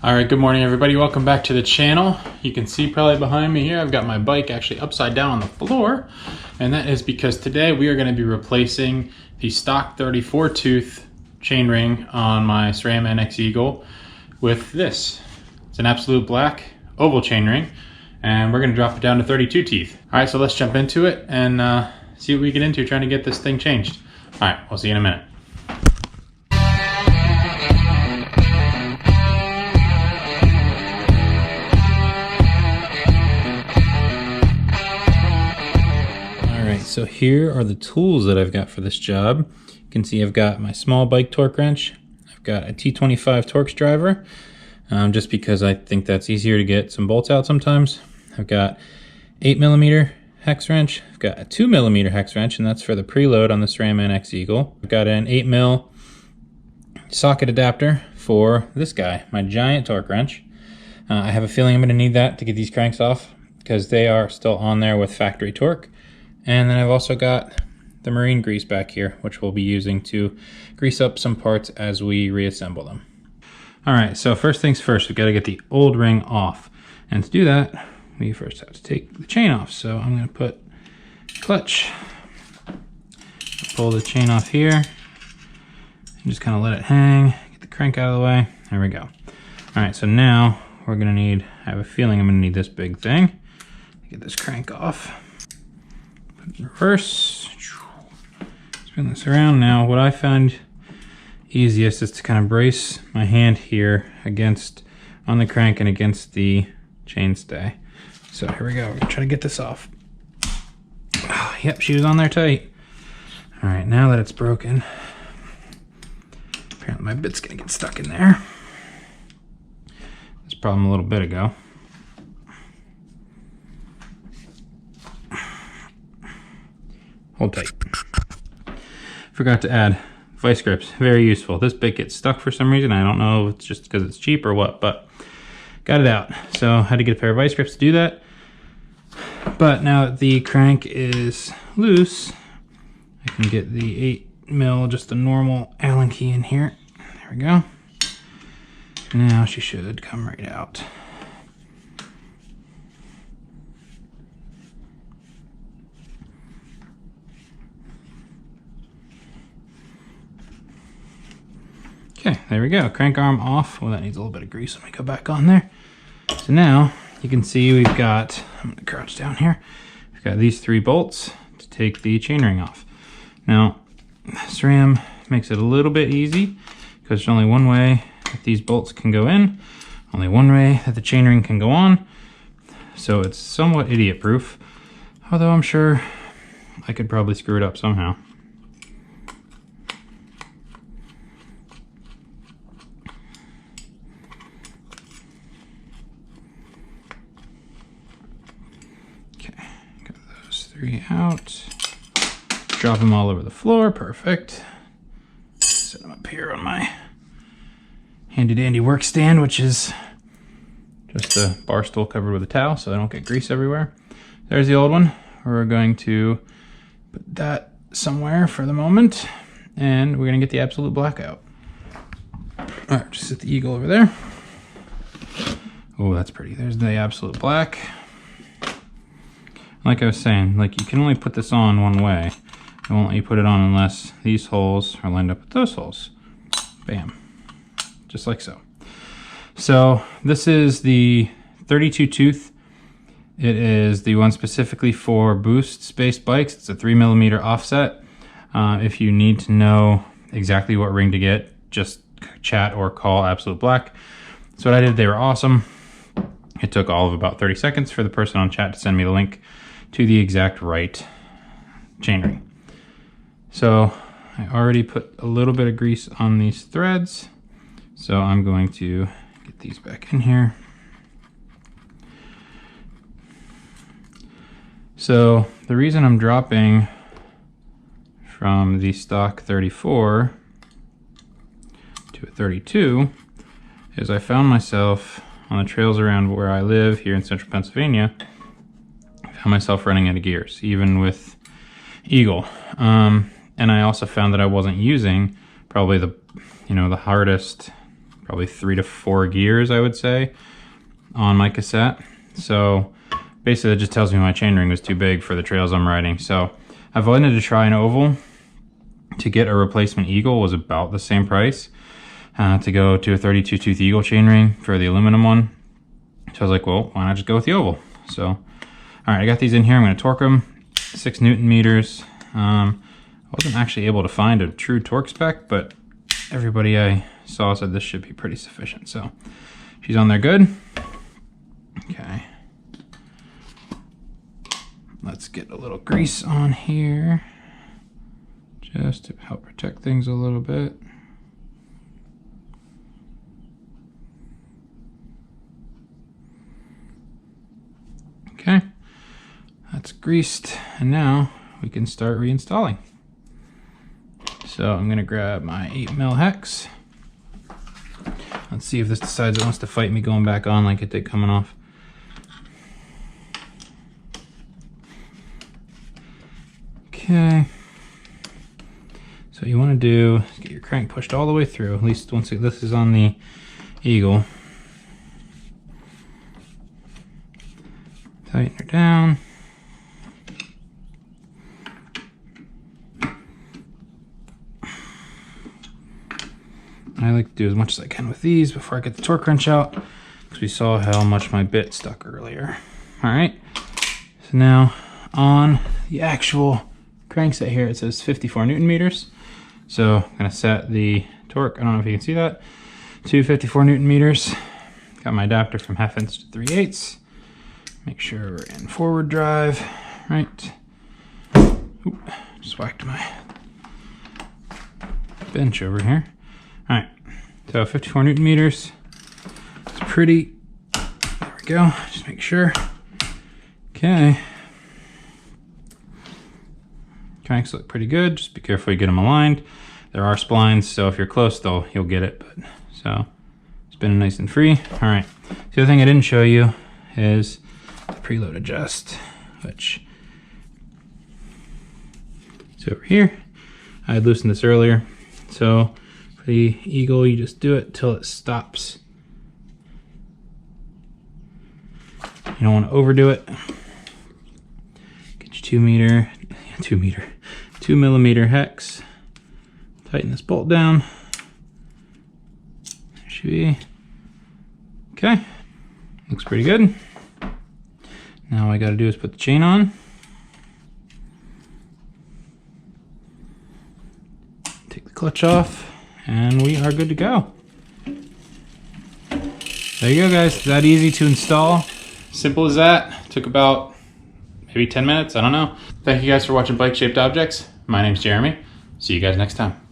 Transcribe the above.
All right, good morning everybody. Welcome back to the channel. You can see probably behind me here, I've got my bike actually upside down on the floor. And that is because today we are gonna be replacing the stock 34 tooth chainring on my SRAM NX Eagle with this. It's an absolute black oval chainring, and we're gonna drop it down to 32 teeth. All right, so let's jump into it and see what we get into trying to get this thing changed. All right, we'll see you in a minute. So here are the tools that I've got for this job. You can see I've got my small bike torque wrench. I've got a T25 Torx driver, just because I think that's easier to get some bolts out sometimes. I've got 8mm hex wrench. I've got a 2mm hex wrench, and that's for the preload on the SRAM NX Eagle. I've got an 8mm socket adapter for this guy, my giant torque wrench. I have a feeling I'm going to need that to get these cranks off because they are still on there with factory torque. And then I've also got the marine grease back here, which we'll be using to grease up some parts as we reassemble them. All right, so first things first, we've got to get the old ring off. And to do that, we first have to take the chain off. So I'm gonna put clutch, pull the chain off here, and just kind of let it hang, get the crank out of the way. There we go. All right, so now we're gonna need, I have a feeling I'm gonna need this big thing to get this crank off. Reverse, spin this around. Now what I find easiest is to kind of brace my hand here against on the crank and against the chainstay. So here we go, we're gonna try to get this off. Oh, yep, she was on there tight. All right, now that it's broken, apparently my bit's gonna get stuck in there. This problem a little bit ago. Hold tight. Forgot to add vice grips, very useful. This bit gets stuck for some reason. I don't know if it's just because it's cheap or what, but got it out. So I had to get a pair of vice grips to do that. But now that the crank is loose, I can get the 8mm, just a normal Allen key in here. There we go. Now she should come right out. Okay, there we go. Crank arm off. Well, that needs a little bit of grease. Let me go back on there. So now you can see we've got, I'm going to crouch down here. We've got these 3 bolts to take the chainring off. Now, SRAM makes it a little bit easy because there's only one way that these bolts can go in, only one way that the chainring can go on. So it's somewhat idiot proof, although I'm sure I could probably screw it up somehow. Got those 3 out. Drop them all over the floor, perfect. Set them up here on my handy dandy work stand, which is just a bar stool covered with a towel so I don't get grease everywhere. There's the old one. We're going to put that somewhere for the moment, and we're gonna get the absolute black out. All right, just set the Eagle over there. Oh, that's pretty. There's the absolute black. Like I was saying, like you can only put this on one way. It won't let you put it on unless these holes are lined up with those holes. Bam, just like so. So this is the 32 tooth. It is the one specifically for boost space bikes. It's a 3mm offset. If you need to know exactly what ring to get, just chat or call Absolute Black. So what I did, they were awesome. It took all of about 30 seconds for the person on chat to send me the link to the exact right chainring. So I already put a little bit of grease on these threads. So I'm going to get these back in here. So the reason I'm dropping from the stock 34 to a 32 is I found myself on the trails around where I live here in central Pennsylvania. I found myself running out of gears, even with Eagle. And I also found that I wasn't using probably the hardest probably 3 to 4 gears, I would say, on my cassette. So basically it just tells me my chainring was too big for the trails I'm riding. So I've wanted to try an oval. To get a replacement eagle was about the same price. To go to a 32 tooth eagle chainring for the aluminum one. So I was like, well, why not just go with the oval? So, all right, I got these in here. I'm going to torque them 6 Newton meters. I wasn't actually able to find a true torque spec, but everybody I saw said this should be pretty sufficient. So she's on there good. Okay. Let's get a little grease on here just to help protect things a little bit. Okay, that's greased, and now we can start reinstalling. So I'm gonna grab my 8mm hex. Let's see if this decides it wants to fight me going back on like it did coming off. Okay. So what you want to do is get your crank pushed all the way through, at least once this is on the eagle. Tighten her down. I like to do as much as I can with these before I get the torque wrench out, because we saw how much my bit stuck earlier. All right, so now on the actual crankset here, it says 54 Newton meters. So I'm gonna set the torque, I don't know if you can see that, to 54 Newton meters. Got my adapter from 1/2 inch to 3/8. Make sure we're in forward drive, right? Oop, just whacked my bench over here. All right, so 54 Newton meters. It's pretty, there we go, just make sure. Okay. Cranks look pretty good, just be careful you get them aligned. There are splines, so if you're close though, you'll get it, but so spinning nice and free. All right, the other thing I didn't show you is the preload adjust, which is over here. I had loosened this earlier. So for the eagle, you just do it till it stops. You don't want to overdo it. Get your 2mm hex. Tighten this bolt down. There should be. Okay, looks pretty good. Now all I gotta do is put the chain on. Take the clutch off, and we are good to go. There you go, guys. That easy to install. Simple as that. Took about maybe 10 minutes, I don't know. Thank you guys for watching Bike Shaped Objects. My name's Jeremy. See you guys next time.